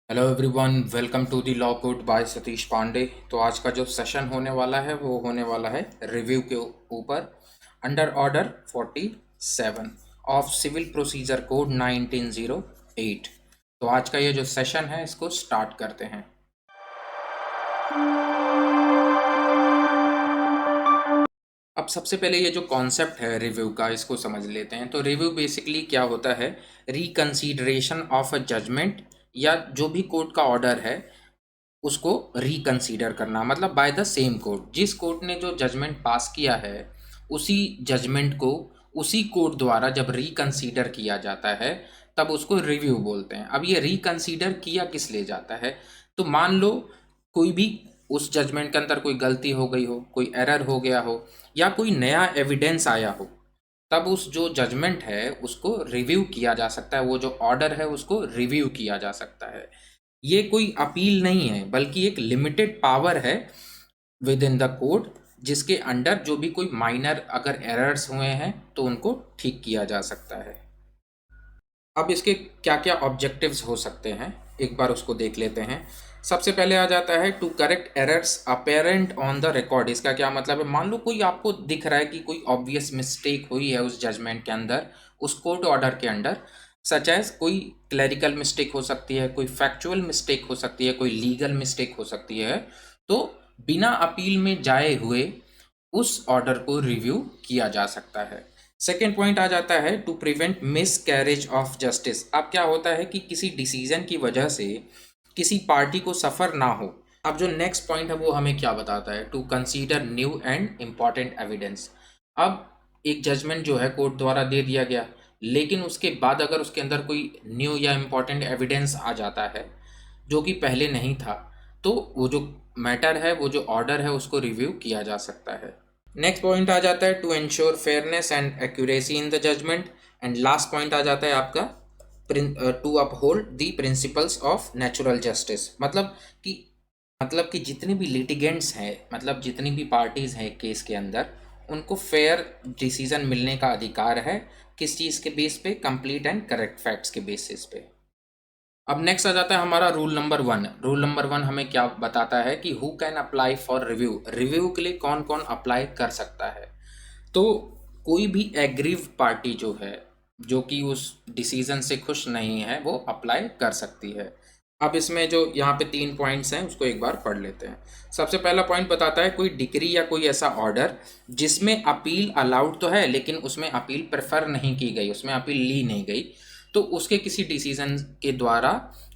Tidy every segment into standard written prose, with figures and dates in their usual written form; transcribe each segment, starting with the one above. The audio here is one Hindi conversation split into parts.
Hello everyone, welcome to the law code by Satish Pandey. तो आज का जो सेशन होने वाला है वो होने वाला है रिव्यू के ऊपर under order 47 of civil procedure code 1908। तो आज का ये जो सेशन है इसको स्टार्ट करते हैं। अब सबसे पहले ये जो कॉन्सेप्ट है रिव्यू का इसको समझ लेते हैं। तो रिव्यू बेसिकली क्या होता है? रिकंसीडरेशन ऑफ अ जजमेंट या जो भी कोर्ट का ऑर्डर है उसको रिकंसीडर करना, मतलब बाय द सेम कोर्ट। जिस कोर्ट ने जो जजमेंट पास किया है उसी जजमेंट को उसी कोर्ट द्वारा जब रिकंसीडर किया जाता है तब उसको रिव्यू बोलते हैं। अब ये रिकंसीडर किया किस लिए जाता है? तो मान लो कोई भी उस जजमेंट के अंदर कोई गलती हो गई हो, कोई एरर हो गया हो या कोई नया एविडेंस आया हो, तब उस जो जजमेंट है उसको रिव्यू किया जा सकता है। वो जो ऑर्डर है उसको रिव्यू किया जा सकता है। ये कोई अपील नहीं है बल्कि एक लिमिटेड पावर है विद इन द कोड, जिसके अंडर जो भी कोई माइनर अगर एरर्स हुए हैं तो उनको ठीक किया जा सकता है। अब इसके क्या क्या ऑब्जेक्टिव्स हो सकते हैं एक बार उसको देख लेते हैं। सबसे पहले आ जाता है to correct errors apparent on the record. इसका क्या मतलब है? मान लो कोई आपको दिख रहा है कि कोई ऑब्वियस मिस्टेक हुई है उस जजमेंट के अंदर, उस कोर्ट ऑर्डर के अंडर, सच एज कोई क्लैरिकल मिस्टेक हो सकती है, कोई फैक्चुअल मिस्टेक हो सकती है, कोई लीगल मिस्टेक हो सकती है। तो बिना अपील में जाए हुए उस ऑर्डर को रिव्यू किया जा सकता है। सेकेंड पॉइंट आ जाता है to prevent miscarriage of justice. अब क्या होता है कि किसी डिसीजन की वजह से किसी पार्टी को सफ़र ना हो। अब जो नेक्स्ट पॉइंट है वो हमें क्या बताता है? To consider new and important evidence. अब एक जजमेंट जो है कोर्ट द्वारा दे दिया गया, लेकिन उसके बाद अगर उसके अंदर कोई न्यू या इम्पॉर्टेंट एविडेंस आ जाता है जो कि पहले नहीं था, तो वो जो मैटर है, वो जो ऑर्डर है, उसको रिव्यू किया जा सकता है। नेक्स्ट पॉइंट आ जाता है to ensure fairness and accuracy in the judgement. And last point आ जाता है आपका to uphold the principles of natural justice. मतलब कि जितने भी लिटिगेंट्स हैं, मतलब जितनी भी पार्टीज हैं केस के अंदर, उनको फेयर डिसीजन मिलने का अधिकार है। किस चीज़ के बेस पे? कंप्लीट एंड करेक्ट फैक्ट्स के बेसिस पे। अब नेक्स्ट आ जाता है हमारा रूल नंबर 1। रूल नंबर 1 हमें क्या बताता है कि who can apply for review. Review के लिए कौन कौन अप्लाई कर सकता है? तो कोई भी एग्रीव पार्टी जो है, जो कि उस डिसीजन से खुश नहीं है, वो अप्लाई कर सकती है। अब इसमें जो यहाँ पे 3 पॉइंट्स हैं उसको एक बार पढ़ लेते हैं। सबसे पहला पॉइंट बताता है कोई डिक्री या कोई ऐसा ऑर्डर जिसमें अपील अलाउड तो है लेकिन उसमें अपील प्रेफर नहीं की गई, उसमें अपील ली नहीं गई, तो उसके किसी डिसीजन के द्वारा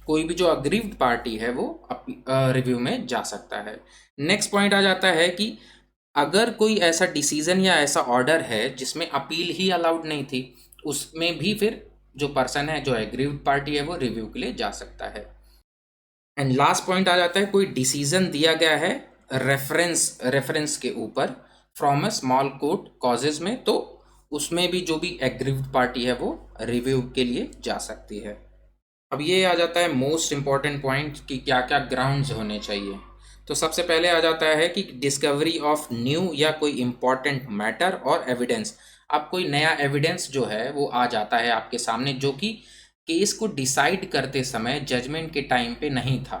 कोई भी जो अग्रीव्ड पार्टी है वो रिव्यू में जा सकता है। नेक्स्ट पॉइंट आ जाता है कि अगर कोई ऐसा डिसीजन या ऐसा ऑर्डर है जिसमें अपील ही अलाउड नहीं थी, उसमें भी फिर जो पर्सन है, जो एग्रीव्ड पार्टी है, वो रिव्यू के लिए जा सकता है। एंड लास्ट पॉइंट आ जाता है कोई डिसीजन दिया गया है रेफरेंस के ऊपर from a small court causes में, तो उसमें भी जो भी एग्रीव्ड पार्टी है वो रिव्यू के लिए जा सकती है। अब ये आ जाता है मोस्ट इम्पॉर्टेंट पॉइंट कि क्या क्या ग्राउंड्स होने चाहिए। तो सबसे पहले आ जाता है कि डिस्कवरी ऑफ न्यू या कोई इम्पॉर्टेंट मैटर और एविडेंस। अब कोई नया एविडेंस जो है वो आ जाता है आपके सामने जो कि केस को डिसाइड करते समय जजमेंट के टाइम पे नहीं था,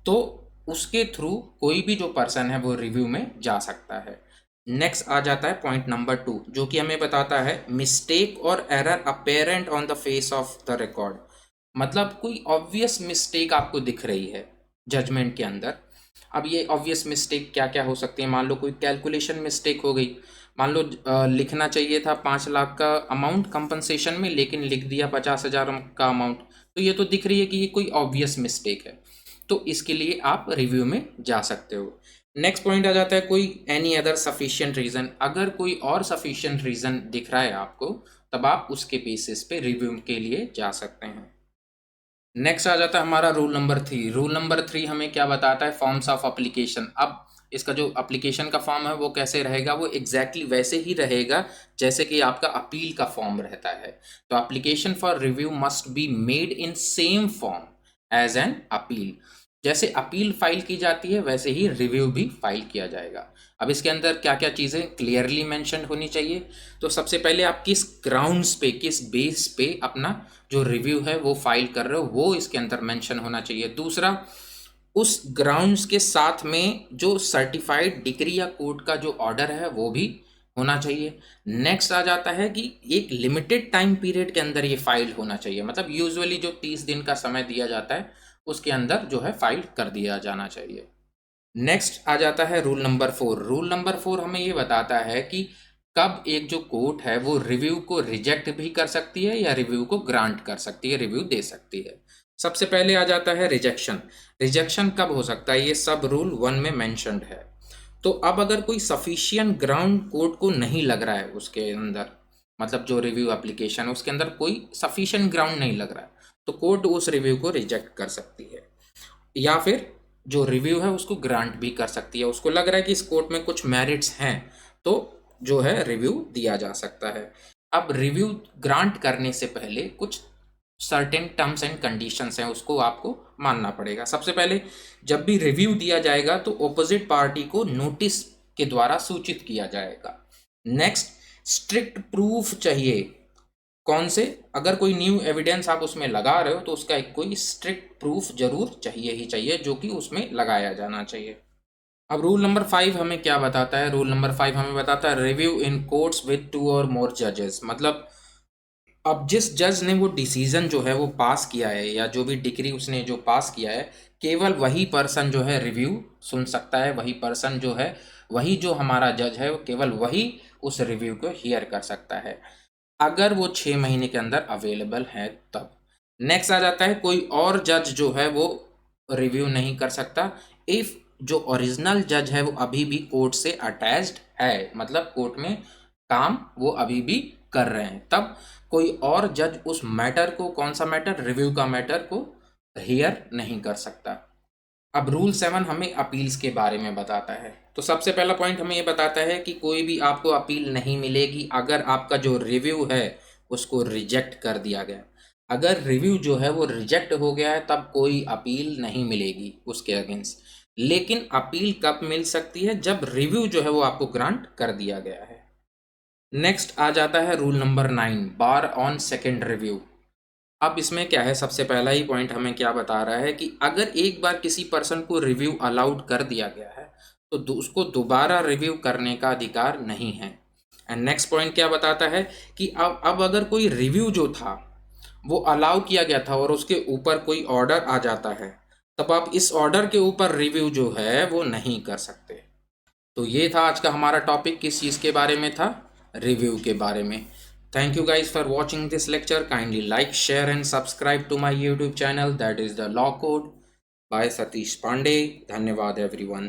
तो उसके थ्रू कोई भी जो पर्सन है वो रिव्यू में जा सकता है। नेक्स्ट आ जाता है पॉइंट नंबर 2, जो कि हमें बताता है मिस्टेक और error apparent on the face of the record. मतलब कोई ऑब्वियस मिस्टेक आपको दिख रही है जजमेंट के अंदर। अब ये ऑब्वियस मिस्टेक क्या क्या हो सकती है? मान लो कोई कैलकुलेशन मिस्टेक हो गई। मान लो लिखना चाहिए था 5 लाख का अमाउंट कंपनसेशन में, लेकिन लिख दिया 50,000 का अमाउंट। तो ये तो दिख रही है कि ये कोई ऑब्वियस मिस्टेक है, तो इसके लिए आप रिव्यू में जा सकते हो। नेक्स्ट पॉइंट आ जाता है कोई एनी अदर सफिशिएंट रीज़न। अगर कोई और सफिशिएंट रीज़न दिख रहा है आपको, तब आप उसके बेसिस पे रिव्यू के लिए जा सकते हैं। नेक्स्ट आ जाता है हमारा रूल नंबर 3। रूल नंबर 3 हमें क्या बताता है? Forms of application. अब इसका जो अप्लीकेशन का फॉर्म है वो कैसे रहेगा? वो एग्जैक्टली वैसे ही रहेगा जैसे कि आपका अपील का फॉर्म रहता है। तो application for review must be made in same form as an appeal. जैसे अपील फाइल की जाती है वैसे ही रिव्यू भी फाइल किया जाएगा। अब इसके अंदर क्या क्या चीज़ें क्लियरली मेंशन होनी चाहिए, तो सबसे पहले आप किस ग्राउंड्स पे, किस बेस पे अपना जो रिव्यू है वो फाइल कर रहे हो वो इसके अंदर मेंशन होना चाहिए। दूसरा, उस ग्राउंड्स के साथ में जो सर्टिफाइड डिग्री या कोर्ट का जो ऑर्डर है वो भी होना चाहिए। नेक्स्ट आ जाता है कि एक लिमिटेड टाइम पीरियड के अंदर ये फाइल होना चाहिए, मतलब यूजुअली जो 30 दिन का समय दिया जाता है उसके अंदर जो है फाइल कर दिया जाना चाहिए। नेक्स्ट आ जाता है रूल नंबर 4। रूल नंबर 4 हमें ये बताता है कि कब एक जो कोर्ट है वो रिव्यू को रिजेक्ट भी कर सकती है या रिव्यू को ग्रांट कर सकती है, रिव्यू दे सकती है। सबसे पहले आ जाता है रिजेक्शन। रिजेक्शन कब हो सकता है, ये सब रूल 1 में मेंशन्ड है। तो अब अगर कोई सफिशिएंट ग्राउंड कोर्ट को नहीं लग रहा है उसके अंदर, मतलब जो रिव्यू एप्लीकेशन है उसके अंदर कोई सफिशिएंट ग्राउंड नहीं लग रहा है, तो कोर्ट उस रिव्यू को रिजेक्ट कर सकती है या फिर जो रिव्यू है उसको ग्रांट भी कर सकती है। उसको लग रहा है कि इस कोर्ट में कुछ मेरिट्स हैं तो जो है रिव्यू दिया जा सकता है। अब रिव्यू ग्रांट करने से पहले कुछ सर्टेन टर्म्स एंड कंडीशंस हैं, उसको आपको मानना पड़ेगा। सबसे पहले, जब भी रिव्यू दिया जाएगा तो ऑपोजिट पार्टी को नोटिस के द्वारा सूचित किया जाएगा। नेक्स्ट, स्ट्रिक्ट प्रूफ चाहिए। कौन से, अगर कोई न्यू एविडेंस आप उसमें लगा रहे हो तो उसका एक कोई स्ट्रिक्ट प्रूफ जरूर चाहिए ही चाहिए जो कि उसमें लगाया जाना चाहिए। अब रूल नंबर 5 हमें क्या बताता है, रूल नंबर 5 हमें बताता है रिव्यू इन कोर्ट्स विद 2 और मोर जजेस। मतलब अब जिस जज ने वो डिसीजन जो है वो पास किया है या जो भी डिग्री उसने जो पास किया है, केवल वही पर्सन जो है रिव्यू सुन सकता है, वही पर्सन जो है, वही जो हमारा जज है वो केवल वही उस रिव्यू को हियर कर सकता है, अगर वो 6 महीने के अंदर अवेलेबल है तब। नेक्स्ट आ जाता है कोई और जज जो है वो रिव्यू नहीं कर सकता इफ़ जो ओरिजिनल जज है वो अभी भी कोर्ट से अटैच्ड है, मतलब कोर्ट में काम वो अभी भी कर रहे हैं, तब कोई और जज उस मैटर को, कौन सा मैटर, रिव्यू का मैटर को हियर नहीं कर सकता। अब रूल 7 हमें अपील्स के बारे में बताता है। तो सबसे पहला पॉइंट हमें ये बताता है कि कोई भी आपको अपील नहीं मिलेगी अगर आपका जो रिव्यू है उसको रिजेक्ट कर दिया गया। अगर रिव्यू जो है वो रिजेक्ट हो गया है तब कोई अपील नहीं मिलेगी उसके अगेंस्ट। लेकिन अपील कब मिल सकती है, जब रिव्यू जो है वो आपको ग्रांट कर दिया गया है। नेक्स्ट आ जाता है rule number 9, bar on second review. अब इसमें क्या है, सबसे पहला ही पॉइंट हमें क्या बता रहा है कि अगर एक बार किसी पर्सन को रिव्यू अलाउड कर दिया गया है तो उसको दोबारा रिव्यू करने का अधिकार नहीं है। एंड नेक्स्ट पॉइंट क्या बताता है कि अब अगर कोई रिव्यू जो था वो अलाउ किया गया था और उसके ऊपर कोई ऑर्डर आ जाता है, तब आप इस ऑर्डर के ऊपर रिव्यू जो है वो नहीं कर सकते। तो ये था आज का हमारा टॉपिक, किस चीज़ के बारे में था, रिव्यू के बारे में। Thank you guys for watching this lecture. Kindly like, share and subscribe to my YouTube channel, that is the Law Code by Satish Pandey. धन्यवाद everyone.